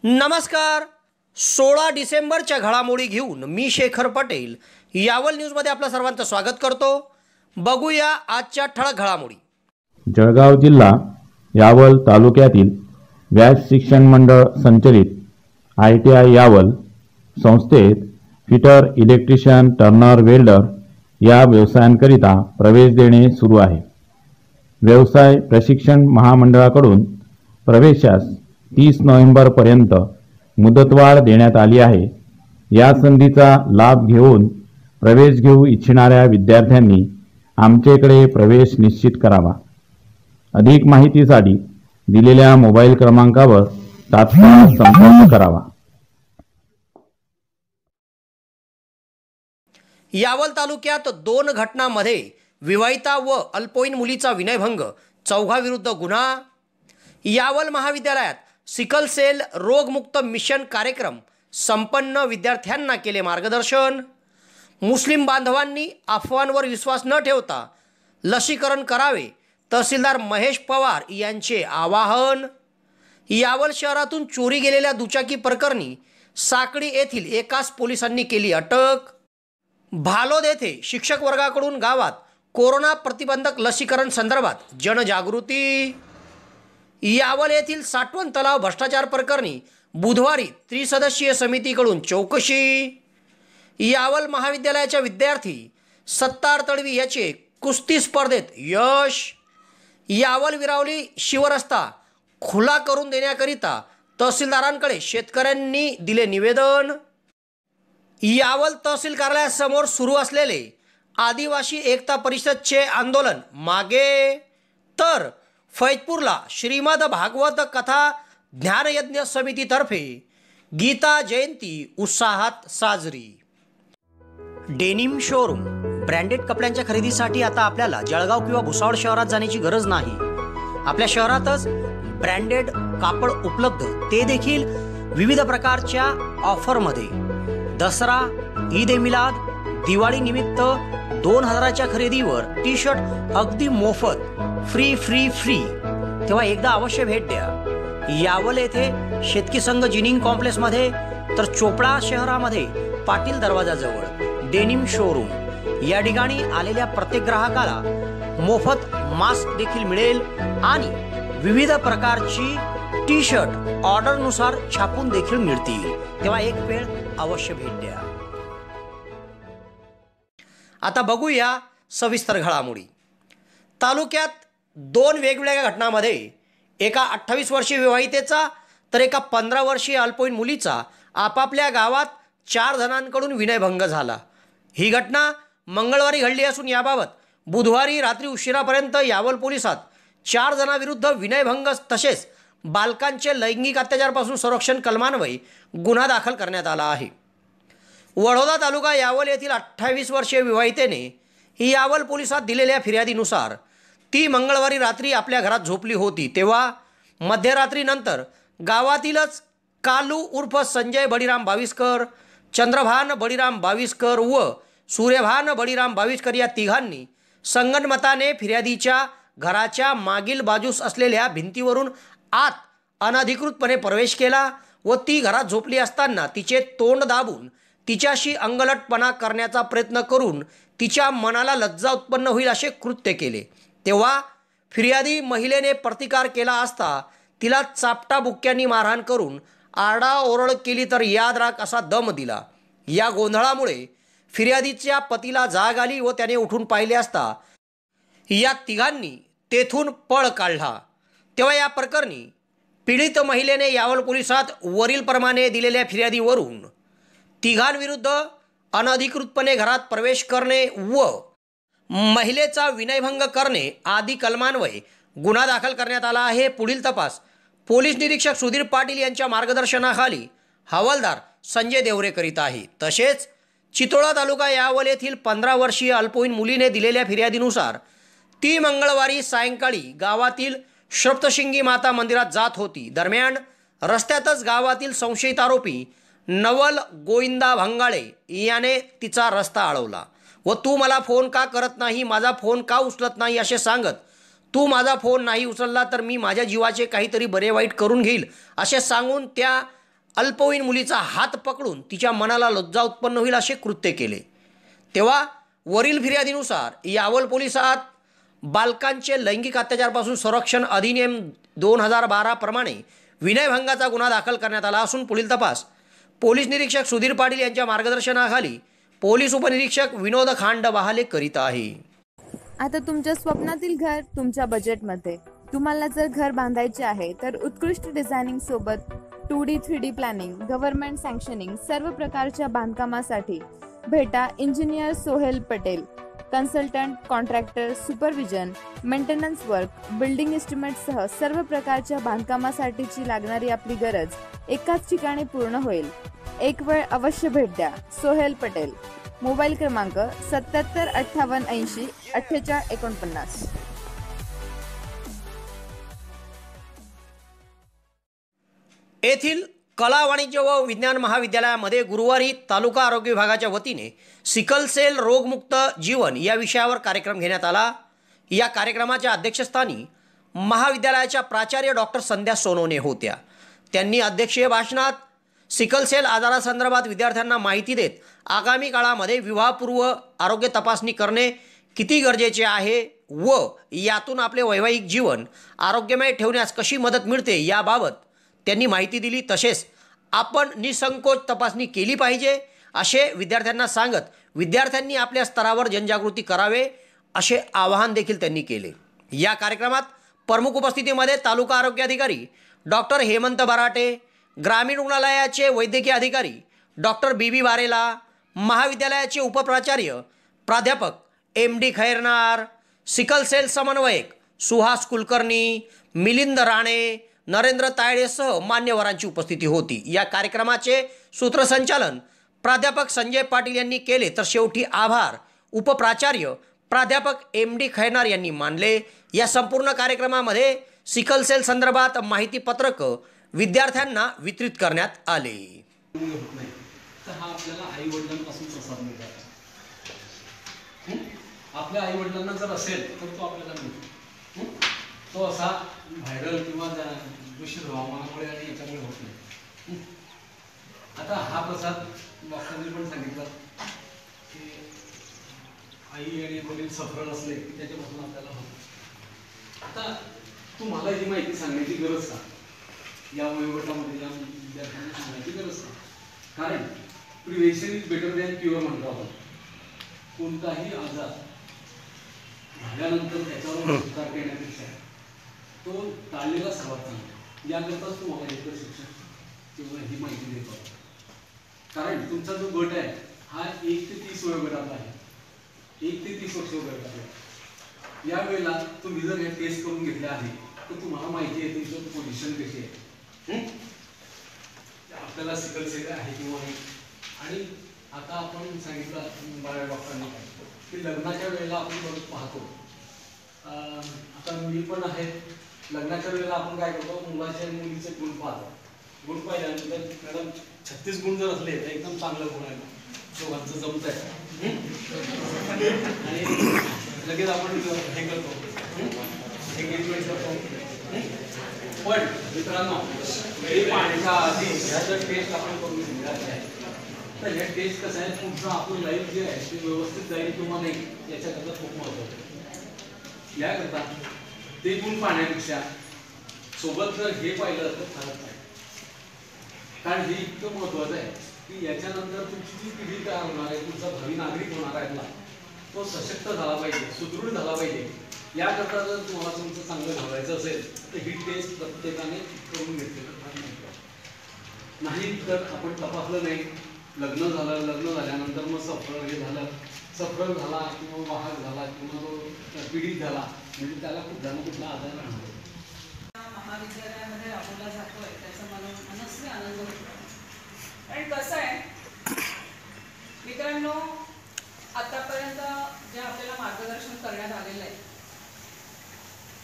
नमस्कार. 16 डिसेंबरच्या घडामोडी घेऊन मी शेखर पटेल यावल न्यूजमध्ये आपलं सर्वांचं स्वागत करतो. बघूया आजच्या ठळक घडामोडी. जळगाव जिल्हा यावल तालुक्यातील व्यास शिक्षण मंडळ संचलित ITI यावल संस्थेत फिटर, इलेक्ट्रिशियन, टर्नर, वेल्डर या व्यवसायांकरिता प्रवेश देणे सुरू आहे. व्यवसाय प्रशिक्षण महामंडळाकडून प्रवेशास 30 नोव्हेंबरपर्यंत मुदतवाढ देण्यात आली आहे. या संधीचा लाभ घेऊन प्रवेश घेऊ इच्छिणाऱ्या विद्यार्थ्यांनी आमच्याकडे प्रवेश निश्चित करावा. अधिक माहितीसाठी दिलेल्या मोबाईल क्रमांकावर तात्काळ संपर्क करावा. यावल तालुक्यात 2 घटनांमध्ये विवाहिता व अल्पवयीन मुलीचा विनयभंग, 4 विरुद्ध गुन्हा. यावल महाविद्यालयात सिकल सेल रोगमुक्त मिशन कार्यक्रम संपन्न, विद्यार्थ्यांना केले मार्गदर्शन. मुस्लिम बांधवांनी अफवांवर विश्वास न ठेवता लसीकरण करावे, तहसीलदार महेश पवार यांचे आवाहन. यावल शहरातून चोरी गेलेल्या दुचाकी प्रकरणी साकडी येथील एकाच पोलिसांनी केली अटक. भालोद येथे शिक्षक वर्गाकडून गावात कोरोना प्रतिबंधक लसीकरण संदर्भात जनजागृती. यावल येथील साठवण तलाव भ्रष्टाचार प्रकरणी बुधवारी त्रिसदस्यीय समितीकडून चौकशी. यावल महाविद्यालयाच्या विद्यार्थी सत्तार तडवी याचे कुस्ती स्पर्धेत यश. यावल विरावली शिवरस्ता खुला करून देण्याकरिता तहसीलदारांकडे शेतकऱ्यांनी दिले निवेदन. यावल तहसील कार्यालयासमोर सुरू असलेले आदिवासी एकता परिषदचे आंदोलन मागे, तर फैजपूरला श्रीमद भागवत कथा ज्ञानयज्ञ समितीतर्फे गीता जयंती उत्साहात साजरी. डेनिम शोरूम ब्रँडेड कपड्यांच्या खरेदीसाठी आता आपल्याला जळगाव किंवा भुसावळ शहरात जाण्याची गरज नाही. आपल्या शहरातच ब्रँडेड कापड उपलब्ध, ते देखील विविध प्रकारच्या ऑफरमध्ये. दसरा, ईद ए मिलाद, दिवाळी निमित्त 2000च्या खरेदीवर टी-शर्ट अगदी मोफत, फ्री फ्री फ्री. तेव्हा एकदा अवश्य भेट द्या. यावल येथे शेतकी संघ जिनिंग कॉम्प्लेक्समध्ये, तर चोपडा शहरामध्ये पाटील दरवाजाजवळ डेनिम शोरूम. या ठिकाणी आलेल्या प्रत्येक ग्राहकाला मोफत मास्क देखील मिळेल आणि विविध प्रकारची टी-शर्ट ऑर्डरनुसार छापून देखील मिळतील. तेव्हा एक वेळ अवश्य भेट द्या. आता बघूया सविस्तर घडामोडी. तालुक्यात 2 वेगवेगळ्या घटनांमध्ये एका 28 वर्षीय विवाहितेचा तर एका 15 वर्षीय अल्पवयीन मुलीचा आपापल्या गावात 4 जणांकडून विनयभंग झाला. ही घटना मंगळवारी घडली असून याबाबत बुधवारी रात्री उशिरापर्यंत यावल पोलिसात 4 जणांविरुद्ध विनयभंग तसेच बालकांचे लैंगिक अत्याचारपासून संरक्षण कलमान्वये गुन्हा दाखल करण्यात आला आहे. वडोदा तालुका यावल येथील 28 वर्षीय विवाहितेने यावल पोलिसात दिलेल्या फिर्यादीनुसार ती मंगळवारी रात्री आपल्या घरात झोपली होती, तेव्हा मध्यरात्रीनंतर गावातीलच कालू उर्फ संजय बळीराम बाविस्कर, चंद्रभान बळीराम बाविस्कर व सूर्यभान बळीराम बाविस्कर या तिघांनी संगनमताने फिर्यादीच्या घराच्या मागील बाजूस असलेल्या भिंतीवरून आत अनधिकृतपणे प्रवेश केला व ती घरात झोपली असताना तिचे तोंड दाबून तिच्याशी अंगलटपणा करण्याचा प्रयत्न करून तिच्या मनाला लज्जा उत्पन्न होईल असे कृत्य केले. तेव्हा फिर्यादी महिलेने प्रतिकार केला असता तिला चापटा बुक्क्यांनी मारहाण करून आरडाओरड केली तर याद राख असा दम दिला. या गोंधळामुळे फिर्यादीच्या पतीला जाग आली व त्याने उठून पाहिले असता या तिघांनी तेथून पळ काढला. तेव्हा या प्रकरणी पीडित महिलेने यावल पोलिसात वरीलप्रमाणे दिलेल्या फिर्यादीवरून तिघांविरुद्ध अनधिकृतपणे घरात प्रवेश करणे व महिलेचा विनयभंग करणे आदी कलमान्वये गुन्हा दाखल करण्यात आला आहे. पुढील तपास पोलीस निरीक्षक सुधीर पाटील यांच्या मार्गदर्शनाखाली हवालदार संजय देवरे करीत आहे. तसेच चितोळा तालुका यावल येथील 15 वर्षीय अल्पवयीन मुलीने दिलेल्या फिर्यादीनुसार ती मंगळवारी सायंकाळी गावातील सप्तशृंगी माता मंदिरात जात होती. दरम्यान रस्त्यातच गावातील संशयित आरोपी नवल गोविंदा भंगाळे याने तिचा रस्ता अडवला व तू मला फोन का करत नाही, माझा फोन का उचलत नाही असे सांगत तू माझा फोन नाही उचलला तर मी माझ्या जीवाचे काहीतरी बरे वाईट करून घेईल असे सांगून त्या अल्पवयीन मुलीचा हात पकडून तिच्या मनाला लज्जा उत्पन्न होईल असे कृत्य केले, तेव्हा वरील फिर्यादीनुसार यावल पोलिसात बालकांचे लैंगिक अत्याचारपासून संरक्षण अधिनियम 2012 प्रमाणे विनयभंगाचा गुन्हा दाखल करण्यात आला असून पुढील तपास पोलीस निरीक्षक सुधीर पाटील यांच्या मार्गदर्शनाखाली पोलीस उपनिरीक्षक विनोद खांड बहाले करीत आहे. आता तुमच्या स्वप्नातील घर तुमच्या बजेटमध्ये. तुम्हाला जर घर बांधायचे आहे तर उत्कृष्ट डिझायनिंग सोबत 2D 3D प्लॅनिंग, गव्हर्नमेंट सँक्शनिंग सर्व प्रकारच्या बांधकामासाठी भेटा engineer Sohel Patel, consultant, contractor, supervision, maintenance work, building एस्टिमेटसह सर्व प्रकारच्या बांधकामासाठीची लागणारी आपली गरज एकाच ठिकाणी पूर्ण होईल. एक वेळ अवश्य भेट द्या. सोहेल पटेल. मोबाईल क्रमांक 77 58 80 48 49. येथील कला, वाणिज्य व विज्ञान महाविद्यालयामध्ये गुरुवारी तालुका आरोग्य विभागाच्या वतीने सिकल सेल रोगमुक्त जीवन या विषयावर कार्यक्रम घेण्यात आला. या कार्यक्रमाच्या अध्यक्षस्थानी महाविद्यालयाच्या प्राचार्य डॉक्टर संध्या सोनवणे होत्या. त्यांनी अध्यक्षीय भाषणात सिकल सेल आजारासंदर्भात विद्यार्थ्यांना माहिती देत आगामी काळामध्ये विवाहपूर्व आरोग्य तपासणी करणे किती गरजेचे आहे व यातून आपले वैवाहिक जीवन आरोग्यमय ठेवण्यास कशी मदत मिळते याबाबत त्यांनी माहिती दिली. तसेच आपण निसंकोच तपासणी केली पाहिजे असे विद्यार्थ्यांना सांगत विद्यार्थ्यांनी आपल्या स्तरावर जनजागृती करावे असे आवाहन देखील त्यांनी केले. या कार्यक्रमात प्रमुख उपस्थितीमध्ये तालुका आरोग्य अधिकारी डॉक्टर हेमंत बराटे, ग्रामीण रुग्णालयाचे वैद्यकीय अधिकारी डॉक्टर BB वारेला, महाविद्यालयाचे उपप्राचार्य प्राध्यापक MD खैरनार, सिकल सेल समन्वयक सुहास कुलकर्णी, मिलिंद राणे, नरेंद्र तायडेसह मान्यवरांची उपस्थिती होती. या कार्यक्रमाचे सूत्रसंचालन प्राध्यापक संजय पाटील यांनी केले, तर शेवटी आभार उपप्राचार्य प्राध्यापक MD खैरनार यांनी मानले. या संपूर्ण कार्यक्रमामध्ये सिकल सेल संदर्भात माहिती पत्रक विद्यार्थ्यांना वितरित करण्यात आले. तर हा आपल्याला आई वडिलांपासून प्रसाद मिळतात. आपल्या आई वडिलांना जर असेल तर तो आपल्याला मिळतो. तो असा व्हायरल किंवा दूषित हवामानामुळे आणि याच्यामुळे होत नाही. आता हा प्रसाद डॉक्टरांनी पण सांगितलं की आई आणि वडील सफर असले की त्याच्यापासून आपल्याला होतं. आता तुम्हाला ही माहिती सांगण्याची गरज का? या वयोगटामध्ये या विद्यार्थ्यांना सांगण्याची गरज का? कारण prevention is better than cure म्हणतो आपण. कोणताही आजार झाल्यानंतर त्याच्यावर उपचार करण्यापेक्षा तो टाळलेला सर्वात चांगला. याकरताच तुम्हाला हे प्रशिक्षण किंवा ही माहिती देतो. कारण तुमचा जो गट आहे हा 1 ते 30 वयोगटातला आहे. 1 ते 30 वर्ष वयोगटातला. यावेळेला तुम्ही जर हे टेस्ट करून घेतले आहे तर तुम्हाला माहिती आहे तुमचं पोझिशन कशी आहे, आपल्याला सिकल सेल आहे किंवा नाही. आणि आता आपण सांगितलं बाळा डॉक्टरांनी की लग्नाच्या वेळेला आपण बरोबर पाहतो. आता मुली पण आहेत. लग्नाच्या वेळेला आपण काय करतो, मुलाचे आणि मुलीचे गुण पाहतो. गुण पाहिल्यानंतर मॅडम 36 गुण जर असले तर एकदम चांगलं गुण आहे, दोघांचं जमत आहे आणि लगेच आपण हे करतो, एंगेजमेंट करतो. पण मित्रांनो, वेळी पाहण्याच्या आधी ह्या जर टेस्ट आपण करून घेतल्या आहे तर ह्या टेस्ट कसं आहे, पुढचं आपलं लाईफ जे आहे ते व्यवस्थित जाईल किंवा नाही याच्याकरता खूप महत्त्वाचं आहे. याकरता ते गुण पाहण्यापेक्षा सोबत जर हे पाहिलं तर फरक आहे. कारण हे इतकं महत्त्वाचं आहे की याच्यानंतर तुमची जी पिढी तयार होणार आहे, तुमचा भावी नागरिक होणार आहे, तो सशक्त झाला पाहिजे, सुदृढ झाला पाहिजे. याकरता जर तुम्हाला तुमचं चांगलं घालायचं असेल तर ही टेस्ट प्रत्येकाने करून घेतलेलं फार महत्त्वाचं. नाही तर आपण तपासलं नाही, लग्न झालं, लग्न झाल्यानंतर मग सफर झाला किंवा वाहक झाला किंवा तो पीडित झाला म्हणजे त्याला कुठला आजार राहणार. महाविद्यालयामध्ये राबवला जातोय त्याचा मला मनस्वी आनंद होतो. कारण कसं आहे मित्रांनो, आतापर्यंत जे आपल्याला मार्गदर्शन करण्यात आलेलं आहे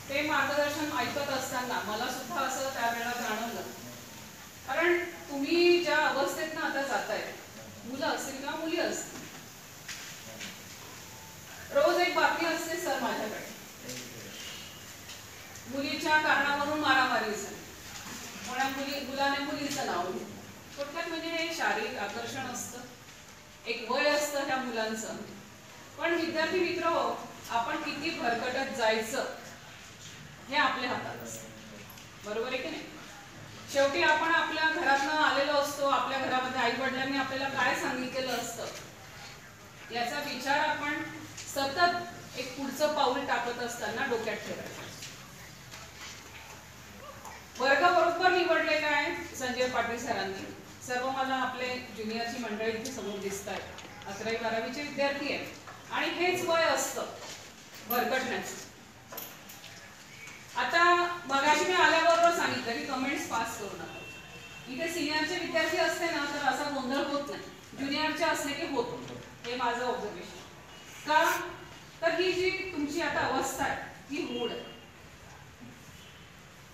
ते मार्गदर्शन ऐकत असताना मला सुद्धा असं त्यावेळेला जाणवलं. कारण तुम्ही ज्या अवस्थेत ना आता जाताय, मुलं असतील किंवा मुली असतील, रोज एक बातमी असते सर माझ्याकडे, मुलीच्या कारणावरून मारामारी झाली, मुलाने मुलीचं नाव घेतलं. आपण किती भरकटत जायचं हे आपल्या हातात असतं, बरोबर आहे की नाही? शेवटी आपण आपल्या घरातनं आलेलो असतो, आपल्या घरामध्ये आई वडिलांनी आपल्याला काय सांगितलेलं असतं याचा विचार आपण सतत एक पुढचं पाऊल टाकत असताना डोक्यात ठेवायचं. वर्ग बरोबर निवडलेला आहे संजय पाटील सरांनी. सर्व मला आपले ज्युनियरची मंडळी इथे समोर दिसत आहेत, 11वी 12वीचे विद्यार्थी आहेत आणि हेच वय असतं भरकटण्याचं. आता मगाशी मी आल्याबरोबर सांगितलं की कमेंट्स पास करू नका. इथे सिनियरचे विद्यार्थी असते ना तर असा गोंधळ होत नाही, ज्युनियरचे असले की होतो. हे माझं ऑब्झर्वेशन. का तर ही जी तुमची आता अवस्था आहे ही मूड आहे.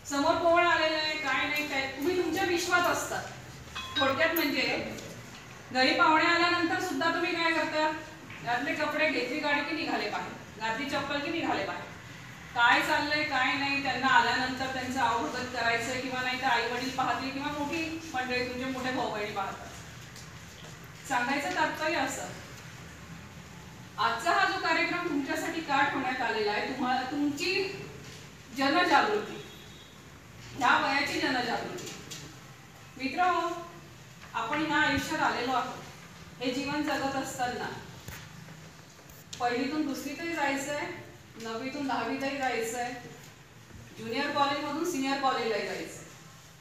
समोर कोण आलेलं आहे काय नाही काय तुम्ही तुमच्या विश्वात असतात. थोडक्यात म्हणजे घरी पाहुणे आल्यानंतर सुद्धा तुम्ही काय करता, घातले कपडे घेतली गाडी की निघाले बाहेर, घातली चप्पल की निघाले बाहेर. काय चाललंय काय नाही त्यांना आल्यानंतर त्यांचं अवगत करायचं किंवा नाही तर आई वडील पाहतील किंवा मोठी मंडळी तुमचे मोठे भाऊ बहिणी पाहतात. सांगायचं तात्पर्य असं, आजचा हा जो कार्यक्रम तुमच्यासाठी का ठेवण्यात आलेला आहे, तुम्हाला तुमची जनजागृती, ह्या वयाची जनजागृती. मित्र, आपण ह्या आयुष्यात आलेलो आहोत. हे जीवन जगत असताना पहिलीतून दुसरीतही जायचंय, 9वीतून 10वीतही जायचंय, ज्युनियर कॉलेजमधून सिनियर कॉलेजलाही जायचंय.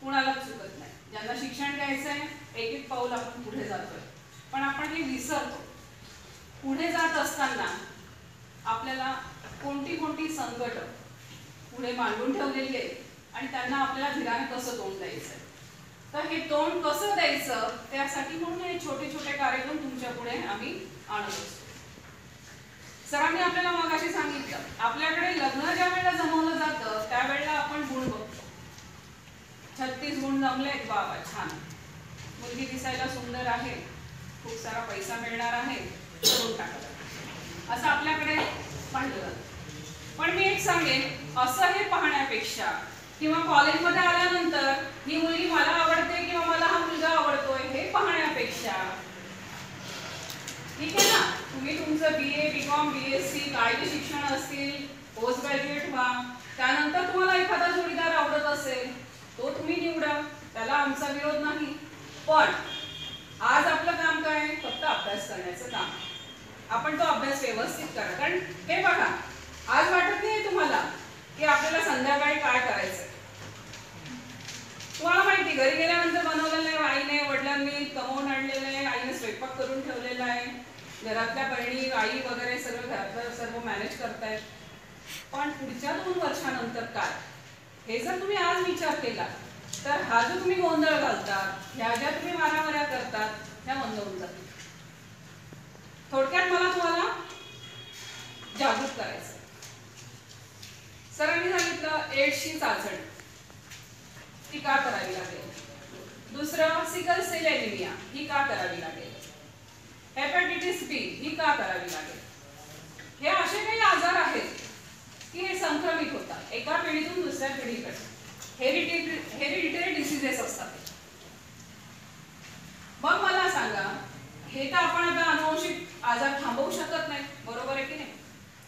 कुणालाच चुकत नाही. ज्यांना शिक्षण घ्यायचंय एक एक पाऊल आपण पुढे जातोय, पण आपण हे विसरतो. पुढे जात असताना आपल्याला कोणती कोणती संकट पुढे मांडून ठेवलेली आहे आणि त्यांना आपल्याला धीराने कसं तोंड द्यायचं. तर हे तोंड कसं द्यायचं त्यासाठी म्हणून हे छोटे छोटे कार्यक्रम तुमच्या पुढे आम्ही आणत असतो. सरांनी आपल्याला मगाशी सांगितलं, आपल्याकडे लग्न ज्या वेळेला जमवलं जातं त्यावेळेला आपण गुण बघतो. 36 गुण जमलेत, बाबा छान, मुलगी दिसायला सुंदर आहे, खूप सारा पैसा मिळणार आहे, करून टाकलं, असं आपल्याकडे पाहिलं जातं. पण मी एक सांगेन, असं हे पाहण्यापेक्षा किंवा कॉलेजमध्ये आल्यानंतर ही मुलगी मला आवडते किंवा मला हा मुलगा आवडतोय हे पाहण्यापेक्षा, ठीक आहे ना, तुम्ही तुमचं BA, BCom, BSc काय जे शिक्षण असतील, पोस्ट ग्रॅज्युएट व्हा, त्यानंतर तुम्हाला एखादा जोडीदार आवडत असेल तो तुम्ही निवडा, त्याला आमचा विरोध नाही. पण आज आपलं काम काय, फक्त अभ्यास करण्याचं काम. आपण तो अभ्यास व्यवस्थित करा. कारण हे बघा, आज वाटत नाही तुम्हाला की आपल्याला संध्याकाळी काय करायचं. तुम्हाला माहिती, घरी गेल्यानंतर बनवलेलं आहे आईने, वडिलांनी कमवून आणलेलं आहे, आईने स्वयंपाक करून ठेवलेला आहे, घरातल्या बहिणी आई वगैरे सगळं घरातलं सर्व मॅनेज करतायत. पण पुढच्या 2 वर्षानंतर काय, हे जर तुम्ही आज विचार केला तर हा जो तुम्ही गोंधळ घालतात, ह्या ज्या तुम्ही मारामाऱ्या करतात त्या बंद होऊन जातील. थोडक्यात मला तुम्हाला जागृत करायचं. सरांनी सांगितलं एड्सची चाचणी ती का करावी लागेल, दुसरं सिकल सेल एनिमिया ही का करावी लागेल, हेपॅटायटिस B ही का करावी लागेल. हे असे काही आजार आहेत की हे संक्रमित होतात एका पिढीतून दुसऱ्या पिढीकडे. हेरिडिटरी डिसीजेस असतात. मग मला सांगा, हे तर आपण आता अनुवंशिक आजार थांबवू शकत नाही, बरोबर आहे की नाही,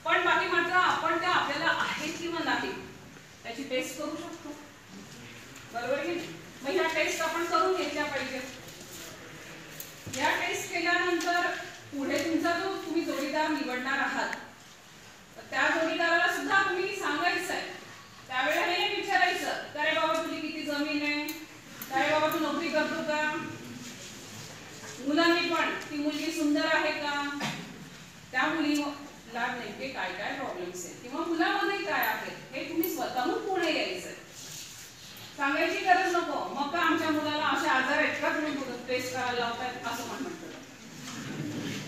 पण बाकी मात्र आपण त्या आपल्याला आहेत किंवा नाही त्याची टेस्ट करू शकतो, बरोबर आहे की नाही. मग ह्या टेस्ट आपण करून घेतल्या पाहिजे. या टेस्ट केल्यानंतर पुढे तुमचा जो तुम्ही जोडीदार निवडणार आहात त्या जोडीदाराला सुद्धा तुम्ही सांगायचं आहे. त्यावेळेला हे विचारायचं, अरे बाबा तुझी किती जमीन आहे, अरे बाबा तू नोकरी करतो का, मुलांनी पण ती मुलगी सुंदर आहे का, त्या मुलीला नेमके काय काय प्रॉब्लेम्स आहेत किंवा मुलामध्ये काय आहे हे तुम्ही स्वतःहून पुढे यायचं. सांगायची गरज नको, मग का आमच्या मुलाला असे आजार आहेत का तुम्ही टेस्ट करायला लावतायत असं म्हणतात.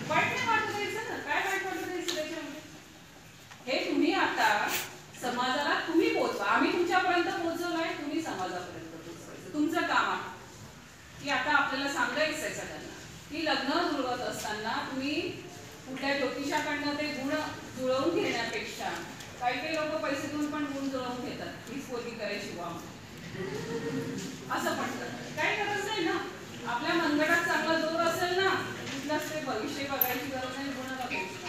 वाईट नाही वाटत द्यायचं ना, काय वाईट वाटत द्यायचं त्याच्यामध्ये. हे तुम्ही आता समाजाला तुम्ही पोहोचवा. आम्ही तुमच्यापर्यंत पोहोचवलंय, तुम्ही समाजापर्यंत पोहोचवायचं. तुमचं काम आहे की आता आपल्याला सांगायचं आहे सगळ्यांना की लग्न जुळवत असताना तुम्ही कुठल्या ज्योतिषाकडनं ते गुण जुळवून घेण्यापेक्षा, काही काही लोक पैसे देऊन पण गुण जुळवून घेतात, हीच पोरगी करायची वा असं पण करतात. काही गरज नाही ना, आपल्या मनगटात चांगला जोर असेल ना, कुठलाच ते भविष्य बघायची गरज नाही, गुण बघायची.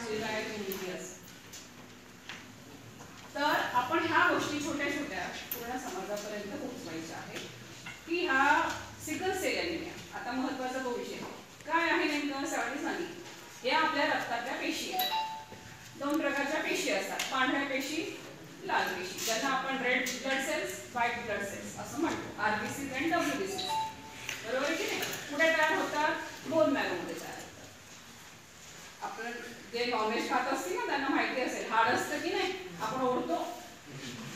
मुलगा आहे की मुलगी असते. तर आपण ह्या गोष्टी छोट्या छोट्या पूर्ण समाजापर्यंत पोहोचवायच्या आहेत की हा सिकल सेल ॲनिमिया आता महत्त्वाचा तो विषय काय आहे नेमकं सांगितलं. हे आपल्या रक्तातल्या पेशी आहेत. 2 प्रकारच्या पेशी असतात, पांढऱ्या पेशी, लाल पेशी, ज्यांना आपण red blood cells, white blood cells असं म्हणतो, आरबीसी आणि डब्ल्यूबीसी. बरोबर आहे की नाही. कुठे तयार होतात? बोन मॅरोमध्ये तयार होतात. आपण जे नॉनव्हेज खात असतील ना त्यांना माहिती असेल, हाड असतं की नाही, आपण ओढतो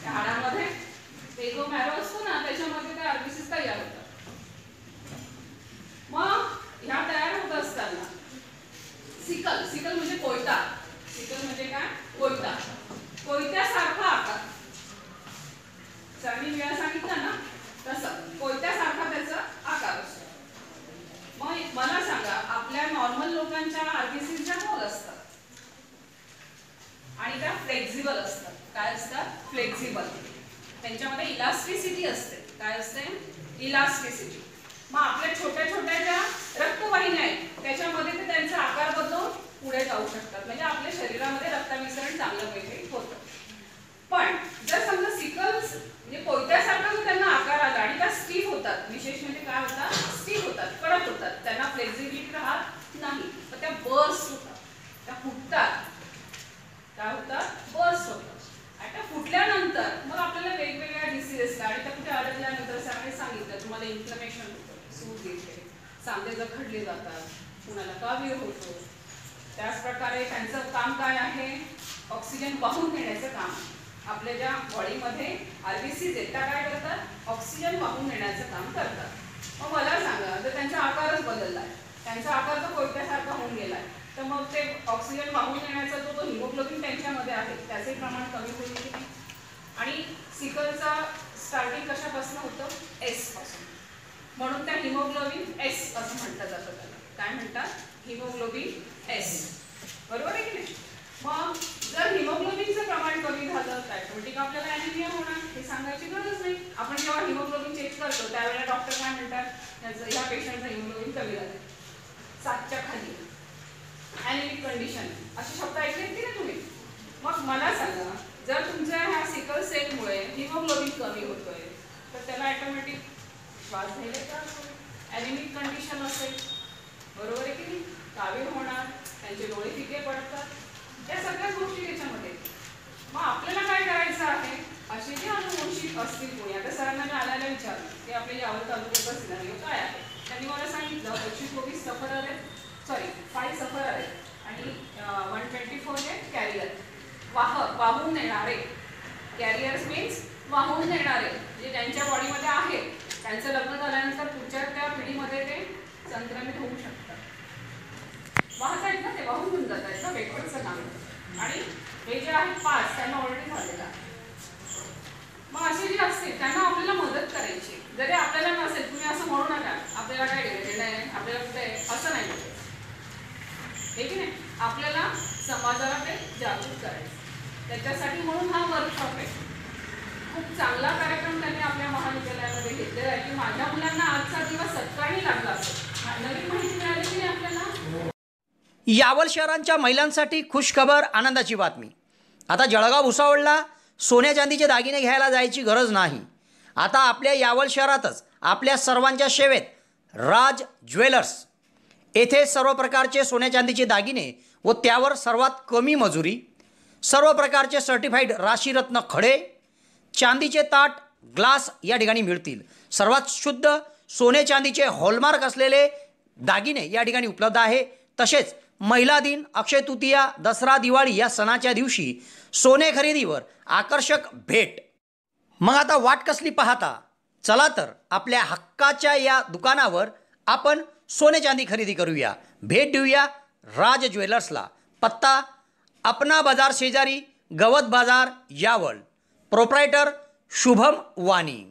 त्या हाडामध्ये ते जो मॅरो असतो ना त्याच्यामध्ये ते आरबीसी तयार होतात. मग ह्या तयार होत असताना सिकल, सिकल म्हणजे कोयता. सिकल म्हणजे काय? कोयता. कोयत्यासारखा आकार. सरांनी वेळा सांगितलं ना तसं कोयत्यासारखा त्याचा आकार असतो. मग मला सांगा, आपल्या नॉर्मल लोकांच्या आरबीसीच्या गोल असतात आणि त्या फ्लेक्झिबल असतात. काय असतात? फ्लेक्झिबल. त्यांच्यामध्ये इलास्टिसिटी असते. काय असते? इलास्टिसिटी. मग आपल्या छोट्या छोट्या ज्या रक्तवाहिन्या आहेत त्याच्यामध्ये ते त्यांचा आकार बदलून पुढे जाऊ शकतात. म्हणजे आपल्या शरीरामध्ये रक्ताभिसरण चांगलं पैकी होतं. पण जर समजा सिकल्स म्हणजे कोयत्यासारखा जर त्यांना आकार आला आणि त्या स्टिफ होतात, विशेष म्हणजे काय होतात? स्टिफ होतात, कडक होतात, त्यांना फ्लेक्झिबिलिटी राहत नाही, तर त्या बर्स्ट होतात, त्या फुटतात. काय होतात? बर्स्ट होतात. आणि त्या फुटल्यानंतर मग आपल्याला वेगवेगळ्या डिसीजेसला आणि त्या कुठे अडकल्यानंतर सरांनी सांगितलं तुम्हाला इन्फ्लमेशन होतं, सूज येते, सांधे जखडले जातात, कुणाला कावीळ होतो. त्याच प्रकारे त्यांचं काम काय आहे? ऑक्सिजन वाहून नेण्याचं काम. आपल्या ज्या बॉडीमध्ये आरबीसीज आहेत त्या काय करतात? ऑक्सिजन वाहून नेण्याचं काम करतात. मग मला सांगा, जर त्यांचा आकारच बदललाय, त्यांचा आकार तर कोयत्यासारखा होऊन गेलाय, तर मग ते ऑक्सिजन वाहून नेण्याचा जो हिमोग्लोबिन त्यांच्यामध्ये आहे त्याचे प्रमाण कमी होईल की नाही. आणि सिकलचा स्टार्टिंग कशापासून होतं? एस पासून. म्हणून त्या हिमोग्लोबिन एस असं म्हटलं जातं त्याला. काय म्हणतात? Haemoglobin S. बरोबर आहे की नाही. मग जर हिमोग्लोबिनचं प्रमाण कमी झालं तर ऑटोमॅटिक आपल्याला ॲनिमिया होणार, हे सांगायची गरज नाही. आपण जेव्हा हिमोग्लोबिन चेक करतो त्यावेळेला डॉक्टर काय म्हणतात? ह्या पेशंटचं हिमोग्लोबिन कमी झालं, 7च्या खाली, ॲनिमिक कंडिशन, असे शब्द ऐकलेत की नाही तुम्ही. मग मला सांगा, जर तुमच्या ह्या सिकल सेलमुळे हिमोग्लोबिन कमी होतोय तर त्याला ऑटोमॅटिक श्वास घ्यायला त्रास होईल, ॲनिमिक कंडिशन असेल. बरोबर आहे की नाही. कावीळ होणार, त्यांचे डोळे फिके पडतात, या सगळ्याच गोष्टी त्याच्यामध्ये. मग आपल्याला काय करायचं आहे? असे जे अनुवंशिक असतील कोणी, आता सरांना मी आल्याला विचारलं की आपल्या यावल तालुक्याचा सिनारिओ काय आहे. त्यांनी मला सांगितलं 25-24 सफरर आहेत, सॉरी 5 सफरर आहेत आणि 124 आहेत कॅरियर. वाहून नेणारे. कॅरियर्स मीन्स वाहून नेणारे, जे त्यांच्या बॉडीमध्ये आहे, त्यांचं लग्न झाल्यानंतर पुढच्या त्या पिढीमध्ये ते संक्रमित होऊ शकतात. वाहत आहेत ना, ते वाहून घेऊन जात आहेत ना, वेगवेगळं काम. आणि हे जे आहेत 5 त्यांना ऑलरेडी झालेलं आहे. मग असे जे असतील त्यांना आपल्याला मदत करायची. जरी आपल्याला नसेल, तुम्ही असं म्हणू नका आपल्याला काय डिरेक्टेड आहे, आपल्याला कुठे आहे, असं नाही बोलायचं. हे की नाही. आपल्याला समाजाला ते जागृत करायचं. त्याच्यासाठी म्हणून हा वर्कशॉप आहे. खूप चांगला कार्यक्रम त्यांनी आपल्या महाविद्यालयामध्ये घेतलेला आहे की माझ्या मुलांना आजचा दिवस सत्कारणी लागला असेल. नवीन माहिती मिळाली की आपल्याला. यावल शहरांच्या महिलांसाठी खुशखबर, आनंदाची बातमी. आता जळगाव भुसावळला सोन्या चांदीचे दागिने घ्यायला जायची गरज नाही. आता आपल्या यावल शहरातच आपल्या सर्वांच्या सेवेत राज ज्वेलर्स. येथे सर्व प्रकारचे सोन्या चांदीचे दागिने व त्यावर सर्वात कमी मजुरी, सर्व प्रकारचे सर्टिफाईड राशीरत्न खडे, चांदीचे ताट, ग्लास या ठिकाणी मिळतील. सर्वात शुद्ध सोने चांदीचे हॉलमार्क असलेले दागिने या ठिकाणी उपलब्ध आहे. तसेच महिला दिन, अक्षय तृतीया, दसरा, दिवाळी या सणाच्या दिवशी सोने खरेदीवर आकर्षक भेट. मग आता वाट कसली पाहता, चला तर आपल्या हक्काच्या या दुकानावर आपण सोने चांदी खरेदी करूया. भेट देऊया राज ज्वेलर्सला. पत्ता अपना बाजार शेजारी, गवत बाजार, यावल. प्रोप्रायटर शुभम वाणी.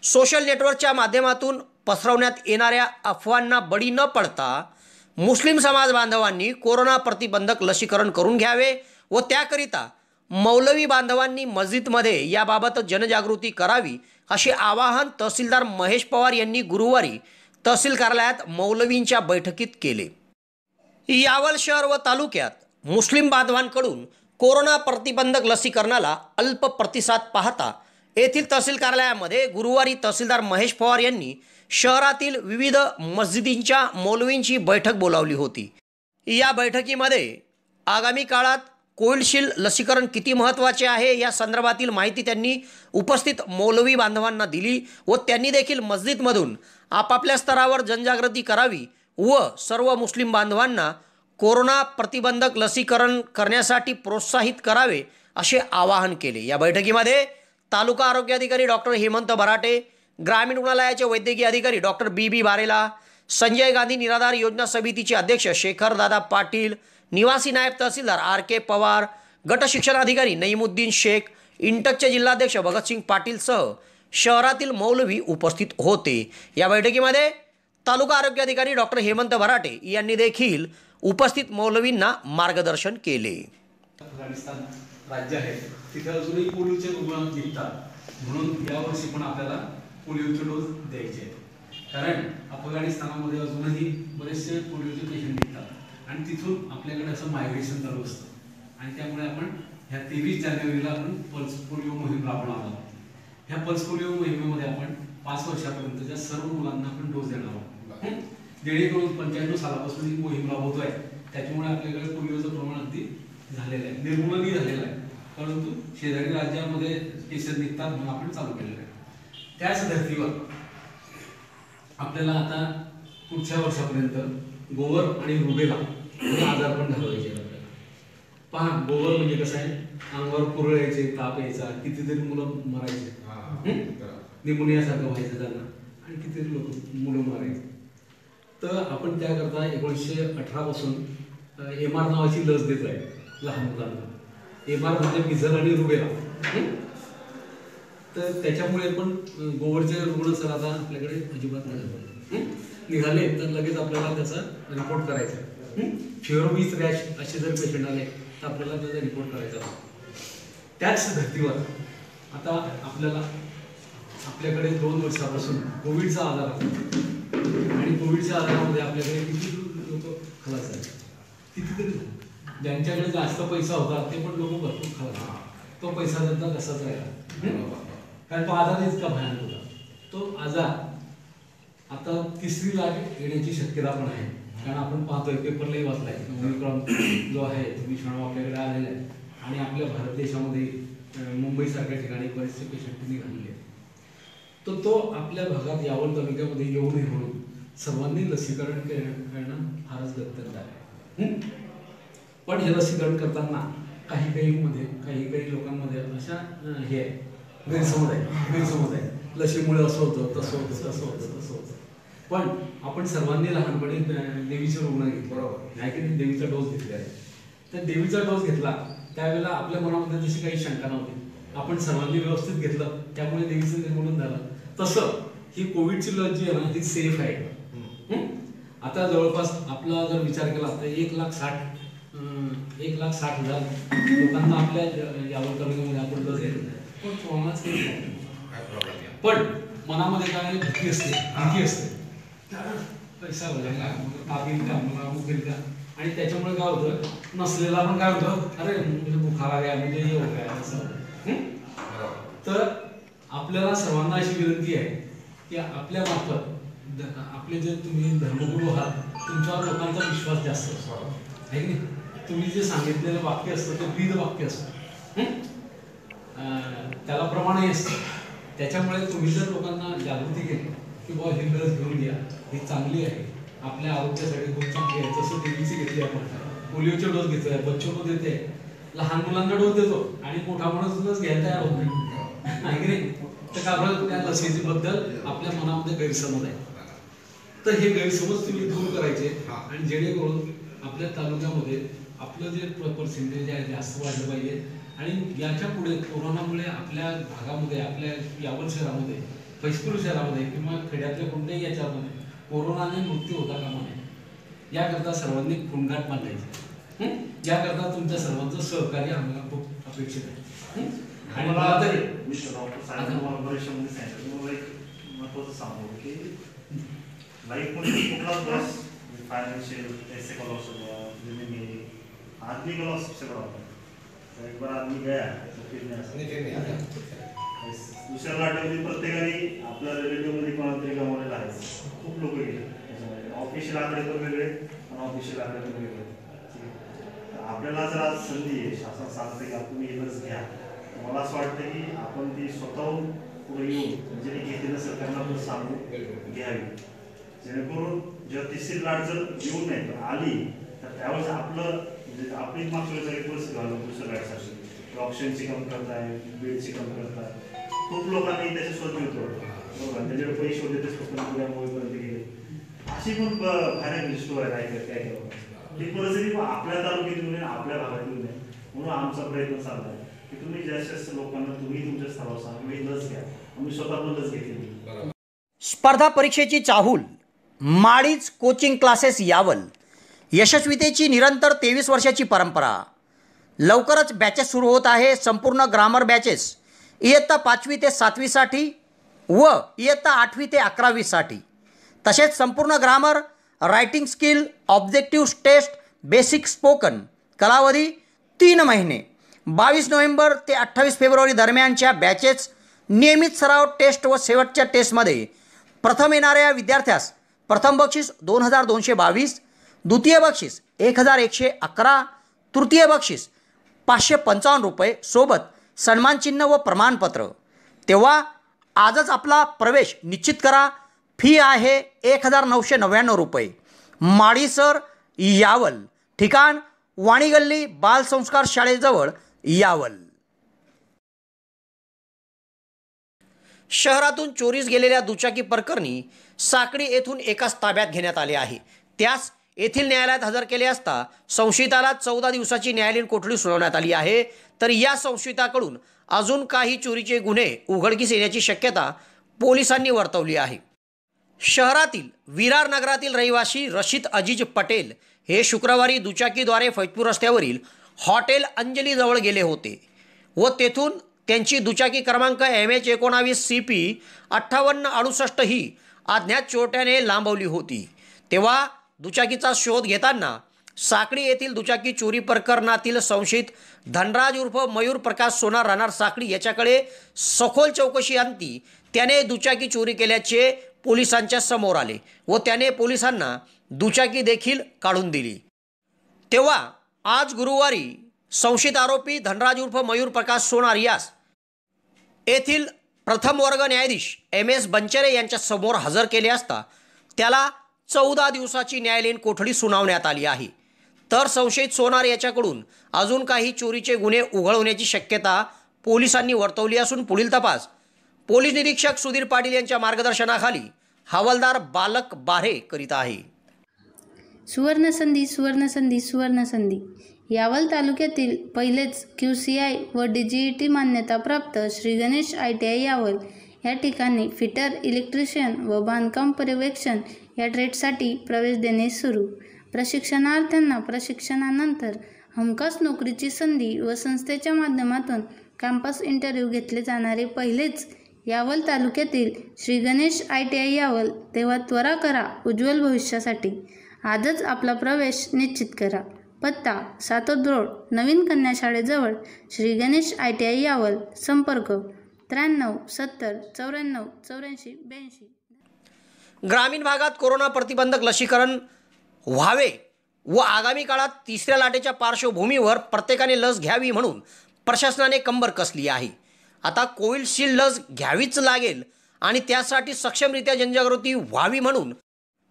सोशल नेटवर्कच्या माध्यमातून पसरवण्यात येणाऱ्या अफवांना बळी न पडता मुस्लिम समाज बांधवांनी कोरोना प्रतिबंधक लसीकरण करून घ्यावे व त्याकरिता मौलवी बांधवांनी मस्जिदमध्ये याबाबत जनजागृती करावी असे आवाहन तहसीलदार महेश पवार यांनी गुरुवारी तहसील कार्यालयात मौलवींच्या बैठकीत केले. यावल शहर व तालुक्यात मुस्लिम बांधवांकडून कोरोना प्रतिबंधक लसीकरणाला अल्प प्रतिसाद पाहता येथील तहसील कार्यालयामध्ये गुरुवारी तहसीलदार महेश पवार यांनी शहरातील विविध मस्जिदींच्या मौलवींची बैठक बोलावली होती. या बैठकीमध्ये आगामी काळात कोविडशील्ड लसीकरण किती महत्त्वाचे आहे या संदर्भातील माहिती त्यांनी उपस्थित मौलवी बांधवांना दिली व त्यांनी देखील मस्जिदमधून आपापल्या स्तरावर जनजागृती करावी व सर्व मुस्लिम बांधवांना कोरोना प्रतिबंधक लसीकरण करण्यासाठी प्रोत्साहित करावे असे आवाहन केले. या बैठकीमध्ये तालुका आरोग्य अधिकारी डॉक्टर हेमंत बराटे, ग्रामीण रुग्णालयाचे वैद्यकीय अधिकारी डॉक्टर बी बारेला, संजय गांधी निराधार योजना समितीचे अध्यक्ष शेखर दादा पाटील, निवासी नायब तहसीलदार RK पवार, गट शिक्षण अधिकारी नईमुद्दीन शेख, इंटकचे जिल्हाध्यक्ष भगतसिंग पाटीलसह शहरातील मौलवी उपस्थित होते. या बैठकीमध्ये तालुका आरोग्य अधिकारी डॉक्टर हेमंत बराटे यांनी देखील उपस्थित मौलवींना मार्गदर्शन केले. अफगाणिस्तान राज्य आहे तिथे अजूनही पोलिओचे रुग्ण दिसतात म्हणून यावर्षी पण आपल्याला पोलिओचे डोस द्यायचे आहेत. कारण अफगाणिस्तानामध्ये अजूनही बरेचसे पोलिओचे पेशंट दिसतात आणि तिथून आपल्याकडे असं मायग्रेशन चालू असतं आणि त्यामुळे आपण ह्या 23 जानेवारीला आपण पल्स पोलिओ मोहीम राबवणार आहोत. ह्या पल्स पोलिओ मोहिमेमध्ये आपण 5 वर्षापर्यंतच्या सर्व मुलांना आपण डोस देणार आहोत. जेणेकरून 95 सालापासून ही मोहीम राबवतोय त्याच्यामुळे आपल्याकडे पोलिओचं प्रमाण अगदी झालेलं आहे, निर्मूलनही झालेलं आहे. परंतु शेजारी राज्यामध्ये केसेस निघतात म्हणून आपण चालू केलेलं आहे. त्याच धर्तीवर आपल्याला आता पुढच्या वर्षापर्यंत गोवर आणि रुबेला हे आजार पण घालवायचे आहेत आपल्याला. पहा, गोवर म्हणजे कसं आहे, अंगावर पुरळ यायचे, ताप यायचा, कितीतरी मुलं मरायचे, निमोनिया सारखं व्हायचं त्यांना आणि कितीतरी मुलं मरायचे. तर आपण त्याकरता 1918 पासून MR नावाची लस देत आहे लहान मुलांना. MR म्हणजे मिझल आणि रुबेला. तर त्याच्यामुळे पण गोवरचे रुग्ण सर आता आपल्याकडे अजिबात निघाले तर लगेच आपल्याला त्याचा रिपोर्ट करायचा. फिअर रॅश असे जर पेशंट आले तर आपल्याला त्याचा रिपोर्ट करायचा. त्याच धर्तीवर आता आपल्याकडे 2 वर्षापासून कोविडचा आजार आहे आणि कोविडच्या आजारामध्ये आपल्याकडे किती लोक खलास आहेत, कितीतरी. ज्यांच्याकडे जास्त पैसा होता ते पण लोक भरपूर खलास. तो पैसा त्यांचा कसाच राहिला कारण तो आजार इतका भयानक होता. तो आजार आता 3री लाट येण्याची शक्यता पण आहे. कारण आपण पाहतोय, पेपरलाही वाचलाय, ओमिक्रॉन जो आहे तो विषाणू आपल्याकडे आलेला आहे आणि आपल्या भारत देशामध्ये मुंबईसारख्या ठिकाणी बरेचसे पेशंट निघालेले आहेत. तर तो आपल्या भागात यावल तालुक्यामध्ये येऊ नये म्हणून सर्वांनी लसीकरण करणं फारच गरजेचं आहे. पण हे लसीकरण करताना काही लोकांमध्ये अशा हे गैरसमज आहे. लसीमुळे असं होतं, तसं होतं. पण आपण सर्वांनी लहानपणी देवीचे रुग्ण घेतले, बरोबर नाही की देवीचा डोस घेतला आहे. तर देवीचा डोस घेतला त्यावेळेला आपल्या मनामध्ये जशी काही शंका नव्हती. आपण सर्वांनी व्यवस्थित घेतलं त्यामुळे देवीचं निर्मूलन झालं. तसं ही कोविडची लस जी आहे ना ती सेफ आहे. आता जवळपास आपला जर विचार केला तर 1,60,000 लोकांना आपल्या यावल तालुक्यामध्ये आपण लस घेतली. पण मनामध्ये काय भीती असते पैसा लागेल का मला उगेल का आणि त्याच्यामुळे काय होतं नसलेला पण काय होतं अरे बुखार गया म्हणजे हे हो गया असं. तर आपल्याला सर्वांना अशी विनंती आहे की आपल्या मार्फत आपले जे तुम्ही धर्मगुरू आहात तुमच्यावर लोकांचा विश्वास जास्त असतो आहे की नाही. तुम्ही जे सांगितलेलं वाक्य असतं ते ब्रीद वाक्य असतं, त्याला प्रमाणही असतं. त्याच्यामुळे तुम्ही जर लोकांना जागृती केली की बाबा ही लस घेऊन घ्या, ही चांगली आहे, आपल्या आरोग्यासाठी खूप चांगली आहे. जसं देवीची घेतली आपण, पोलिओचे डोस घेतोय, बच्चो को देते, लहान मुलांना डोस देतो आणि मोठा माणूस लस घ्यायला तयार होत नाही की नाही. तर का बरं त्या लसीबद्दल आपल्या मनामध्ये गैरसमज आहे. तर हे गैरसमज तुम्ही दूर करायचे आणि जेणेकरून आपल्या तालुक्यामध्ये आपलं जे पर्सेंटेज आहे जास्त वाढलं पाहिजे. आणि याच्या पुढे कोरोनामुळे आपल्या भागामध्ये, आपल्या यावल शहरामध्ये, फैजपूर शहरामध्ये किंवा खेड्यातल्या कोणत्याही याच्यामध्ये कोरोनाने मृत्यू होता कामा नये. याकरता सर्वांनी खुणगाठ बांधायची. याकरता तुमच्या सर्वांचं सहकार्य आम्हाला खूप अपेक्षित आहे. आणि मला तरी बरेचशा सांगितलं मला एक महत्वाचं सांगू की बाईक कुठलाच लॉस फाइनेंशियल ऐसे का लॉस हुआ जमीन आदमी का लॉस सबसे बड़ा होता है। एक बार आदमी गया तो फिर नहीं आया। दुसऱ्या लाटेमध्ये प्रत्येकाने आपल्या रिलेटिव्हमध्ये कोणाला तरी गमावलेला आहे। खूप लोक गेले ऑफिशियल आकडे पण वेगळे आणि ऑफिशियल आकडे पण वेगळे। आपल्याला जर आज संधी आहे शासन सांगते की तुम्ही हे लस घ्या मला असं वाटतं की आपण ती स्वतःहून पुढे येऊन जे घेतलेलं सरकारला आपण सांगू घ्यावी जेणेकरून जेव्हा तिसरी लाट जर येऊ नये पण आली तर त्यावेळेस आपलं म्हणजे आपली मागच्या वेळेस परिस्थिती व्हायला दुसऱ्या लाटसाठी ऑक्सिजनची कमतरता आहे बेडची कमतरता आहे खूप लोकांनी त्याचे शोध घेतो बरोबर त्याच्याकडे पैसे होते ते स्वतः पुढ्या मोबाईलपर्यंत गेले अशी पण फायनल स्टोर आहे काय केलं ही परिस्थिती आपल्या तालुक्यातून नाही आपल्या भागातून नाही म्हणून आमचा प्रयत्न चालला आहे की तुम्ही जास्तीत लोकांना तुम्ही तुमच्या स्थळावर सांगा तुम्ही लस घ्या आम्ही स्वतः पण लस घेतली। स्पर्धा परीक्षेची चाहूल माळीच कोचिंग क्लासेस यावल यशस्वीतेची निरंतर 23 वर्षाची परंपरा लवकरच बॅचेस सुरू होत आहे। संपूर्ण ग्रामर बॅचेस इयत्ता 5वी ते 7वी साठी व इयत्ता 8वी ते 11वी साठी तसेच संपूर्ण grammar writing skill objective test basic spoken कालावधी 3 महिने 22 नोव्हेंबर ते 28 फेब्रुवारी दरम्यानच्या बॅचेस नियमित सराव टेस्ट व शेवटच्या टेस्टमध्ये प्रथम येणाऱ्या विद्यार्थ्यास प्रथम बक्षीस 2222 द्वितीय बक्षीस 1111 तृतीय बक्षीस 555 रुपये सोबत सन्मानचिन्ह व प्रमाणपत्र। तेव्हा आजच आपला प्रवेश निश्चित करा। फी आहे 1999 रुपये। माळीसर यावल ठिकाण वाणी गल्ली बालसंस्कार शाळेजवळ यावल। शहरातून चोरीस गेलेल्या दुचाकी प्रकरणी साकडी येथून एकास ताब्यात घेण्यात आले आहे। त्यास येथील न्यायालयात हजर केले असता संशयिताला 14 दिवसाची न्यायालयीन कोठडी सुनावण्यात आली आहे। तर या संशयिताकडून अजून काही चोरीचे गुन्हे उघडकीस येण्याची शक्यता पोलिसांनी वर्तवली आहे। शहरातील विरार नगरातील रहिवासी रशीद अजीज पटेल हे शुक्रवारी दुचाकीद्वारे फैजपूर रस्त्यावरील हॉटेल अंजली जवळ गेले होते व तेथून त्यांची दुचाकी क्रमांक MH19 CP 5868 ही अज्ञात चोरट्याने लांबवली होती। तेव्हा दुचाकीचा शोध घेताना साकडी येथील दुचाकी चोरी प्रकरणातील संशयित धनराज उर्फ मयूर प्रकाश सोनार राहणार साकडी याच्याकडे सखोल चौकशी अंती त्याने दुचाकी चोरी केल्याचे पोलिसांच्या समोर आले व त्याने पोलिसांना दुचाकी देखील काढून दिली। तेव्हा आज गुरुवारी संशयित आरोपी धनराज उर्फ मयूर प्रकाश सोनार यास येथील प्रथम वर्ग न्यायाधीश MS बंचरे यांच्या समोर हजर केले असता त्याला 14 दिवसाची न्यायालयीन कोठडी सुनावण्यात आली आहे। तर संशयित सोनार याच्याकडून अजून काही चोरीचे गुन्हे उघड होण्याची शक्यता पोलिसांनी वर्तवली असून पुढील तपास पोलीस निरीक्षक सुधीर पाटील यांच्या मार्गदर्शनाखाली हवालदार बालक बारे करीत आहे। सुवर्णसंधी सुवर्णसंधी सुवर्णसंधी यावल तालुक्यातील पहिलेच QCI व DGET मान्यताप्राप्त श्री गणेश ITI यावल या ठिकाणी फिटर इलेक्ट्रिशियन व बांधकाम पर्यवेक्षण या ट्रेडसाठी प्रवेश देणे सुरू। प्रशिक्षणार्थ्यांना प्रशिक्षणानंतर हमखास नोकरीची संधी व संस्थेच्या माध्यमातून कॅम्पस इंटरव्ह्यू घेतले जाणारे पहिलेच यावल तालुक्यातील श्री गणेश ITI यावल। तेव्हा त्वरा करा उज्ज्वल भविष्यासाठी आजच आपला प्रवेश निश्चित करा। पत्ता सातोद रोड नवीन कन्या शाळेजवळ श्री गणेश ITI यावल। संपर्क 93 70 94 84 82। ग्रामीण भागात कोरोना प्रतिबंधक लसीकरण व्हावे व आगामी काळात तिसऱ्या लाटेच्या पार्श्वभूमीवर प्रत्येकाने लस घ्यावी म्हणून प्रशासनाने कंबर कसली आहे। आता कोविशिल्ड लस घ्यावीच लागेल आणि त्यासाठी सक्षमरित्या जनजागृती व्हावी म्हणून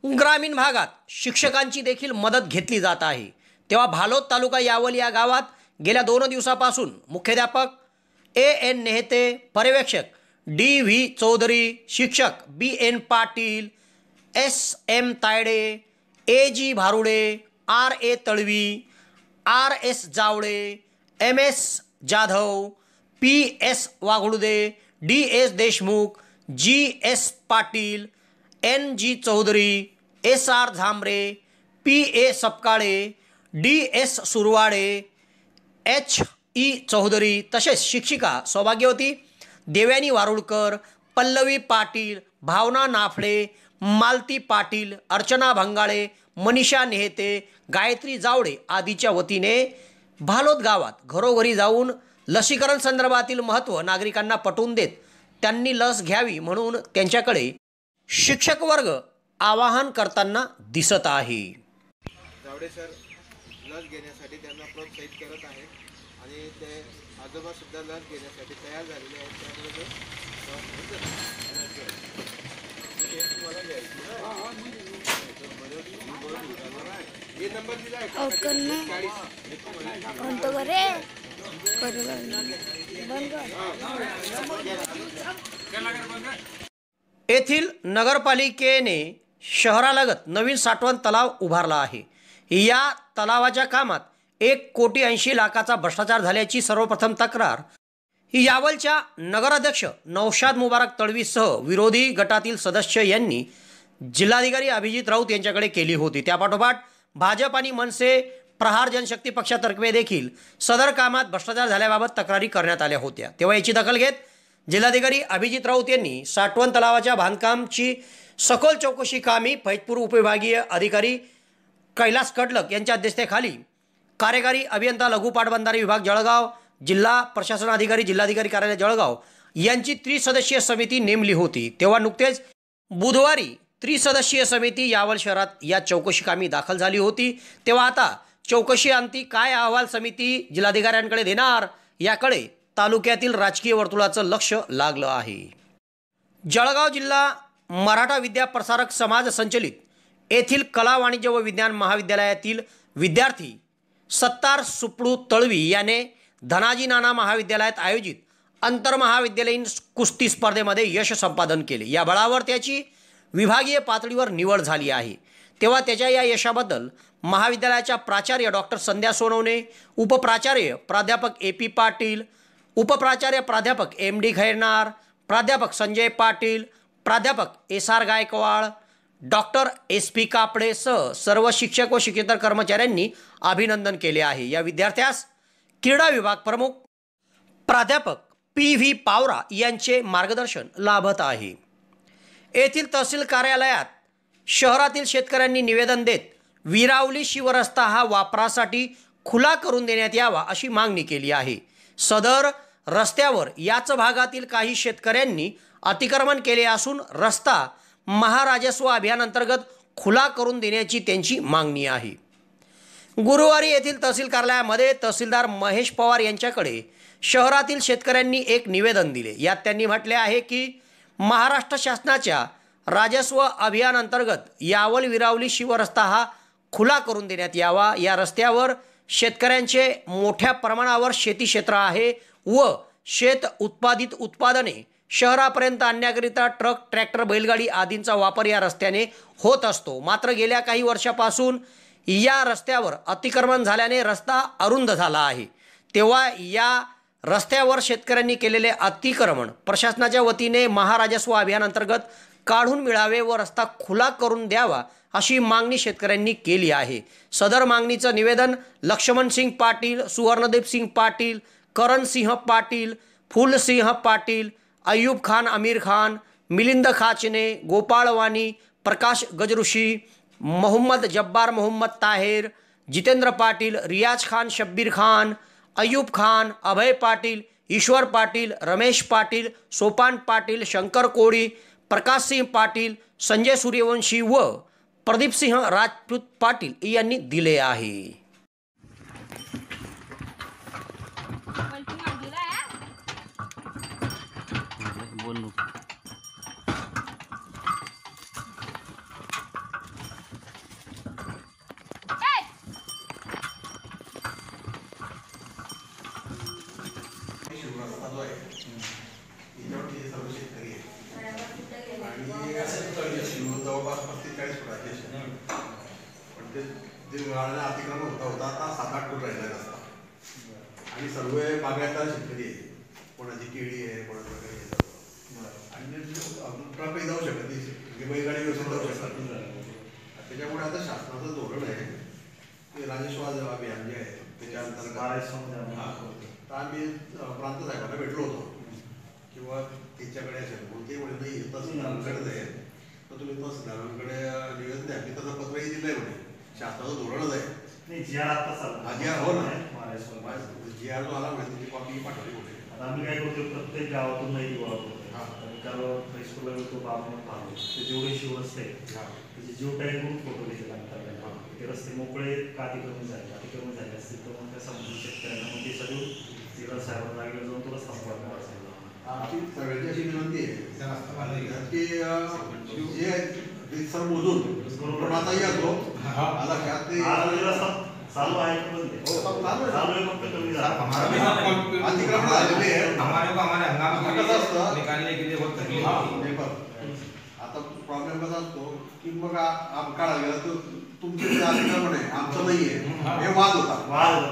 ग्रामीण भागात शिक्षकांची देखील मदत घेतली जात आहे। तेव्हा भालोद तालुका यावल या गावात गेल्या 2 दिवसापासून मुख्याध्यापक AN नेहते, पर्यवेक्षक DV चौधरी, शिक्षक BN Patil, SM Tayde, AG Bharude, RA Talvi, RS Jawale, MS Jadhav, PS Waghude, DS Deshmukh, GS Patil, NG Chaudhari, SR Jhambare, PA Sapkale, DS Surwade, HE Chaudhari तसेच शिक्षिका सौभाग्यवती, देवयानी वारुळकर, पल्लवी पाटील, भावना नाफडे, मालती पाटील, अर्चना भंगाळे, मनीषा नेहते, गायत्री जावडे आदीच्या वतीने भालोद गावात घरोघरी जाऊन लसीकरण संदर्भातील महत्त्व नागरिकांना पटवून देत त्यांनी लस घ्यावी म्हणून त्यांच्याकडे शिक्षक वर्ग आवाहन करताना दिसत आहे. जावडे सर लस घेण्यासाठी त्यांना प्रोत्साहित करत आहेत आणि ते आजोबा सुद्धा लस घेण्यासाठी तयार झालेले आहेत. त्यामुळे ते तुम्हाला घ्यायची हे नंबर दिला आहे येथील नगरपालिकेने शहरालगत नवीन साठवण तलाव उभारला आहे. या तलावाच्या कामात 1,80,00,000 भ्रष्टाचार झाल्याची सर्वप्रथम तक्रार यावलच्या नगराध्यक्ष नौशाद मुबारक तळवीसह विरोधी गटातील सदस्य यांनी जिल्हाधिकारी अभिजित राऊत यांच्याकडे केली होती. त्यापाठोपाठ भाजप आणि मनसे प्रहार जनशक्ती पक्षातर्फे देखील सदर कामात भ्रष्टाचार झाल्याबाबत तक्रारी करण्यात आल्या होत्या. तेव्हा याची दखल घेत जिल्हाधिकारी अभिजित राऊत यांनी साठवण तलावाच्या बांधकामची सखोल चौकशी कामी फैजपूर उपविभागीय अधिकारी कैलास कडलक यांच्या अध्यक्षतेखाली कार्यकारी अभियंता लघु पाटबंधारे विभाग जळगाव, जिल्हा प्रशासन अधिकारी जिल्हाधिकारी कार्यालय जळगाव यांची त्रिसदस्यीय समिती नेमली होती. तेव्हा नुकतेच बुधवारी त्रिसदस्यीय समिती यावल शहरात या चौकशी कामी दाखल झाली होती. तेव्हा आता चौकशी अंती काय अहवाल समिती जिल्हाधिकाऱ्यांकडे देणार याकडे तालुक्यातील राजकीय वर्तुळाचं लक्ष लागलं आहे. जळगाव जिल्हा मराठा विद्या प्रसारक समाज संचलित येथील कला वाणिज्य व विज्ञान महाविद्यालयातील विद्यार्थी सत्तार सुपडू तळवी याने धनाजी नाना महाविद्यालयात आयोजित आंतरमहाविद्यालयीन कुस्ती स्पर्धेमध्ये यश संपादन केले. या बळावर त्याची विभागीय पातळीवर निवड झाली आहे. तेव्हा त्याच्या या यशाबद्दल महाविद्यालयाच्या प्राचार्य डॉक्टर संध्या सोनवणे, उपप्राचार्य प्राध्यापक ए.पी. पाटील, उपप्राचार्य प्राध्यापक एम.डी. खैरनार, प्राध्यापक संजय पाटील, प्राध्यापक S R. Gaikwad, doctor S P. Kapade सह सर्व शिक्षक व शिक्षकेतर कर्मचाऱ्यांनी अभिनंदन केले आहे. या विद्यार्थ्यास क्रीडा विभाग प्रमुख प्राध्यापक पी.व्ही. पावरा यांचे मार्गदर्शन लाभत आहे. येथील तहसील कार्यालयात शहरातील शेतकऱ्यांनी निवेदन देत विरावली शिवरस्ता हा वापरासाठी खुला करून देण्यात यावा अशी मागणी केली आहे. सदर रस्त्यावर याच भागातील काही शेतकऱ्यांनी अतिक्रमण केले असून रस्ता महाराजस्व अभियानांतर्गत खुला करून देण्याची त्यांची मागणी आहे. गुरुवारी येथील तहसील कार्यालयामध्ये तहसीलदार महेश पवार यांच्याकडे शहरातील शेतकऱ्यांनी एक निवेदन दिले. यात त्यांनी म्हटले आहे की महाराष्ट्र शासनाच्या राजस्व अभियानांतर्गत यावल विरावली शिवरस्ता हा खुला करून देण्यात यावा. या रस्त्यावर शेतकऱ्यांचे मोठ्या प्रमाणावर शेती क्षेत्र आहे व शेत उत्पादित उत्पादने शहरापर्यंत आणण्याकरिता ट्रक, ट्रॅक्टर, बैलगाडी आदींचा वापर या रस्त्याने होत असतो. मात्र गेल्या काही वर्षापासून या रस्त्यावर अतिक्रमण झाल्याने रस्ता अरुंद झाला आहे. तेव्हा या रस्त्यावर शेतकऱ्यांनी केलेले अतिक्रमण प्रशासनाच्या वतीने महाराजस्व अभियानांतर्गत काढून मिळावे व रस्ता खुला करून द्यावा अशी मागणी शेतकऱ्यांनी केली आहे. सदर मागणीचं निवेदन लक्ष्मणसिंग पाटील, सुवर्णदेवसिंग पाटील, करणसिंह पाटील, फुलसिंह पाटील, अय्यूब खान अमीर खान, मिलिंद खाचने, गोपाळ वाणी, प्रकाश गजऋषी, मोहम्मद जब्बार मोहम्मद ताहेर, जितेंद्र पाटील, रियाज खान शब्बीर खान, अय्यूब खान, अभय पाटील, ईश्वर पाटील, रमेश पाटील, सोपान पाटील, शंकर कोळी, प्रकाशसिंह पाटील, संजय सूर्यवंशी व प्रदीपसिंह राजपूत पाटील यांनी दिले आहे. अतिक्रमण होता आता 7-8 फूट राहिला रस्ता आणि सर्व बागायतदार शेतकरी आहे. कोणाची केळी आहे, कोणाचं काही आहे सर्व. आणि ट्रकही जाऊ शकत नाही, बैलगाडी व्यवस्थित जाऊ शकतात. त्याच्यामुळे आता शासनाचं धोरण आहे की राजस्व अभियान जे आहे त्याच्या अंतर्गत तर आम्ही प्रांत साहेबांना भेटलो होतो किंवा त्यांच्याकडे असेल बोलते म्हणे नाही तसं गरज आहे तर तुम्ही तहसीलदारांकडे निवेदन द्या. मी तसं पत्रही दिलंय म्हणे, शासनाचं धोरणच आहे. नाही जी आर आता चालू जी आर हो ना, महाराष्ट्र जी आर जो आला म्हणे तुमची कॉपी पाठवली म्हणे. आता आम्ही काय करतो, प्रत्येक गावातून माहिती गोळा करतो. काल हायस्कूलला तो बाबा पाहतो, ते जेवढे शिव रस्ते त्याचे जीव टाईम करून फोटो घेतले लागतात. ते रस्ते मोकळे का अतिक्रमण झाले असतील तर मग त्या समजून शेतकऱ्यांना मग ते सगळं जिल्हा साहेबांना लागले जाऊन तो रस्ता मोकळा करावा असेल. आमची सगळ्यांची अशी विनंती आहे की जे सर मोजून बरोबर आता येतो मला त्यात ते चालू आहे चालू आहे फक्त कमी झाला. अतिक्रमण झालेले आहे. आता प्रॉब्लेम कसा असतो की मग काढा गेला तर तुमचं जे अतिक्रमण आहे आमचं नाहीये, हे वाद होता.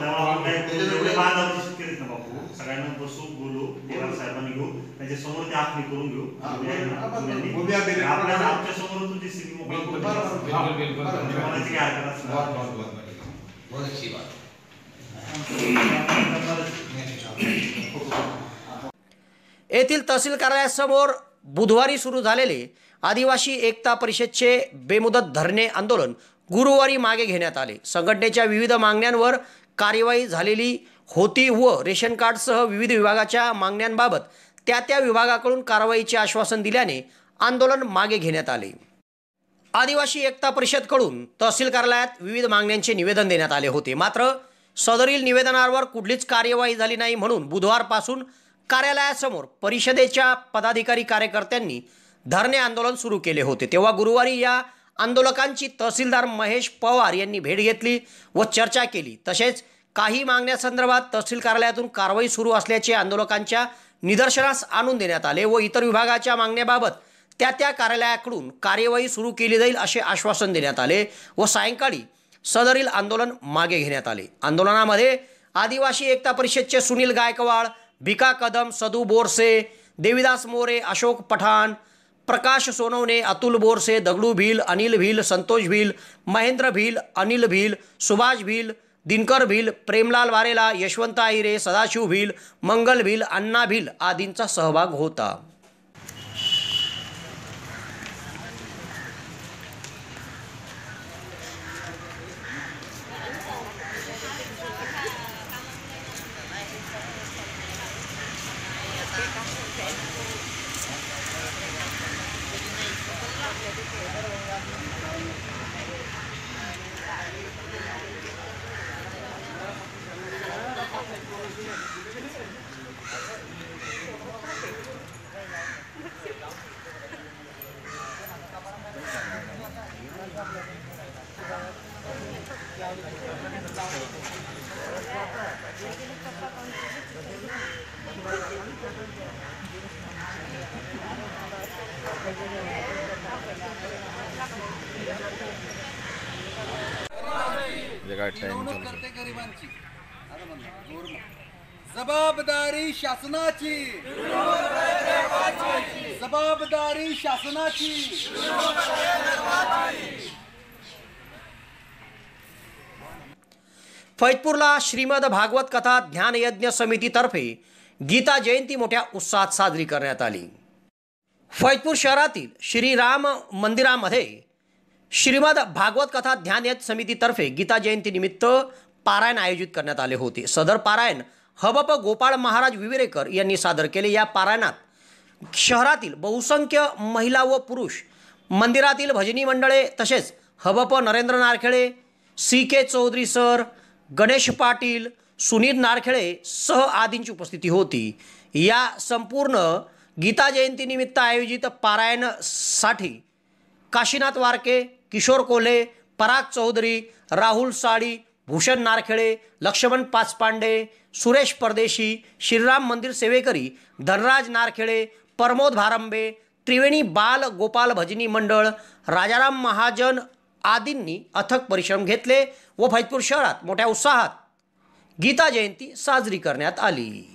त्यामुळे बांधावरची शेतकरी आहेत ना बापू, सगळ्यांना बसू बोलू, देवार साहेबांनी घेऊ, त्यांच्या समोर ते आखणी करून घेऊ. आपल्याला आमच्या समोर तुमची स्थिती मोकळी कोणाची काय हरकत असणार. येथील तहसील कार्यालयासमोर बुधवारी सुरू झालेले आदिवासी एकता परिषदचे बेमुदत धरणे आंदोलन गुरुवारी मागे घेण्यात आले. संघटनेच्या विविध मागण्यांवर कार्यवाही झालेली होती व रेशन कार्डसह विविध विभागाच्या मागण्यांबाबत त्या विभागाकडून कारवाईचे आश्वासन दिल्याने आंदोलन मागे घेण्यात आले. आदिवासी एकता परिषदकडून तहसील कार्यालयात विविध मागण्यांचे निवेदन देण्यात आले होते. मात्र सदरील निवेदनावर कुठलीच कार्यवाही झाली नाही म्हणून बुधवारपासून कार्यालयासमोर परिषदेच्या पदाधिकारी कार्यकर्त्यांनी धरणे आंदोलन सुरू केले होते. तेव्हा गुरुवारी या आंदोलकांची तहसीलदार महेश पवार यांनी भेट घेतली व चर्चा केली. तसेच काही मागण्यासंदर्भात तहसील कार्यालयातून कारवाई सुरू असल्याचे आंदोलकांच्या निदर्शनास आणून देण्यात आले व इतर विभागाच्या मागण्याबाबत त्या कार्यालयाकडून कार्यवाही सुरू केली जाईल असे आश्वासन देण्यात आले व सायंकाळी सदरील आंदोलन मागे घेण्यात आले. आंदोलनामध्ये आदिवासी एकता परिषदचे सुनील गायकवाड, भिका कदम, सदू बोरसे, देविदास मोरे, अशोक पठाण, प्रकाश सोनवणे, अतुल बोरसे, दगडू भील, अनिल भील, संतोष भील, महेंद्र भील, अनिल भील, सुभाष भील, दिनकर भील, प्रेमलाल वारेला, यशवंत आहिरे, सदाशिव भील, मंगल भील, अण्णा भील आदींचा सहभाग होता. जबाबदारी शासनाची, जबाबदारी शासनाची. फैजपूरला श्रीमद भागवत कथा ज्ञानयज्ञ समितीतर्फे गीता जयंती मोठ्या उत्साहात साजरी करण्यात आली. फैजपूर शहरातील श्रीराम मंदिरामध्ये श्रीमद भागवत कथा ज्ञानयज्ञ समितीतर्फे गीता जयंतीनिमित्त पारायण आयोजित करण्यात आले होते. सदर पारायण हबप गोपाळ महाराज विवेरेकर यांनी सादर केले. या पारायणात शहरातील बहुसंख्य महिला व पुरुष, मंदिरातील भजनी मंडळे तसेच हबप नरेंद्र नारखेळे, CK चौधरी सर, गणेश पाटील, सुनील नारखेळे सह आदींची उपस्थिती होती. या संपूर्ण गीता जयंतीनिमित्त आयोजित पारायणासाठी काशीनाथ वारके, किशोर कोल्हे, पराग चौधरी, राहुल साळी, भूषण नारखेळे, लक्ष्मण पाचपांडे, सुरेश परदेशी, श्रीराम मंदिर सेवेकरी, धनराज नारखेळे, प्रमोद भारंबे, त्रिवेणी बाल गोपाल भजनी मंडळ, राजाराम महाजन आदींनी अथक परिश्रम घेतले व फैजपूर शहरात मोठ्या उत्साहात गीता जयंती साजरी करण्यात आली.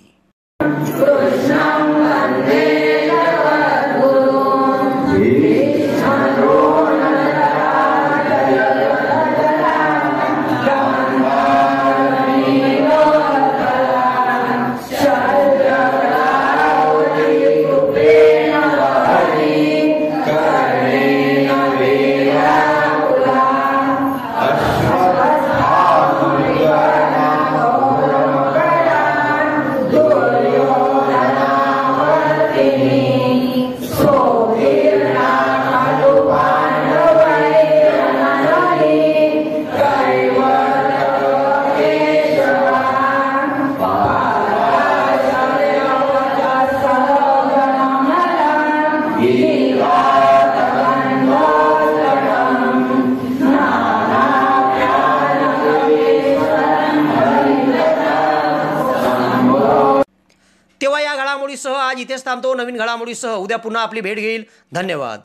Kare घडामोडीसह आज इथेच थांबतो. नवीन घडामोडीसह उद्या पुन्हा आपली भेट घेईल. धन्यवाद.